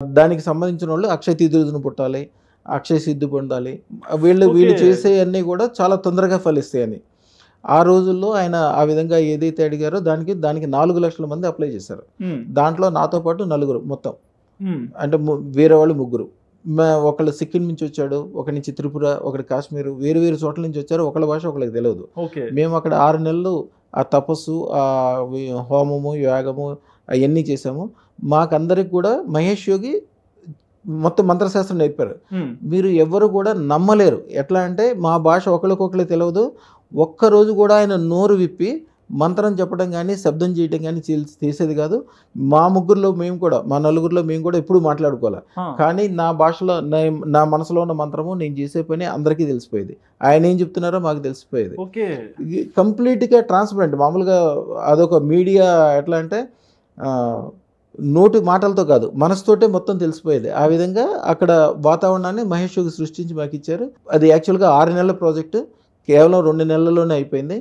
దానికి సంబంధించిన వాళ్ళు అక్షయ తిథులను పుట్టాలి, అక్షయ సిద్ధి పొందాలి. వీళ్ళు ఓకే. చేసేయన్నీ కూడా చాలా తొందరగా ఫలిస్తాయని. ఆ రోజుల్లో ఆయన ఆ విధంగా ఏదైతే అడిగారో దానికి 4,00,000 మంది అప్లై చేశారు. హ్మ్. దాంట్లో నాతో పాటు నలుగురు మొత్తం. హ్మ్. అంటే వేరే వాళ్ళు ముగ్గురు. ఒకళ్ళు సిక్కిం నుంచి వచ్చాడు, ఒకడి నుంచి త్రిపుర, ఒకడు కాశ్మీర్, వేరు వేరు చోట్ల నుంచి వచ్చారు. ఒకళ్ళ భాష ఒకళ్ళకి తెలియదు. ఓకే. మేము అక్కడ 6 నెలలు ఆ తపస్సు, హోమము, యాగము అవన్నీ చేసాము. మాకందరికి కూడా మహేష్ యోగి మొత్తం మంత్రశాస్త్రం నేర్పారు. హ్మ్. మీరు ఎవ్వరు కూడా నమ్మలేరు. ఎట్లా అంటే మా భాష ఒకళ్ళకొకళ్ళకి తెలియదు. ఒక్కరోజు కూడా ఆయన నోరు విప్పి మంత్రం చెప్పడం గానీ, శబ్దం చేయడం గానీ చేసేది కాదు. మా ముగ్గురిలో మేము కూడా, మా నలుగురిలో మేము కూడా ఎప్పుడూ మాట్లాడుకోలే. ఆ! కానీ నా భాషలో నా మనసులో ఉన్న మంత్రము, నేను చేసే పని అందరికీ తెలిసిపోయేది. ఆయన ఏం చెప్తున్నారో మాకు తెలిసిపోయేది. ఓకే. కంప్లీట్‌గా ట్రాన్స్‌పరెంట్. మామూలుగా అదొక మీడియా ఎట్లా అంటే నోటి మాటలతో కాదు, మనసుతోటే మొత్తం తెలిసిపోయేది. ఆ విధంగా అక్కడ వాతావరణాన్ని మహేష్ యోగి సృష్టించి మాకిచ్చారు. అది యాక్చువల్‌గా 6 నెలల ప్రాజెక్టు. కేవలం 2 నెలల్లోనే అయిపోయింది.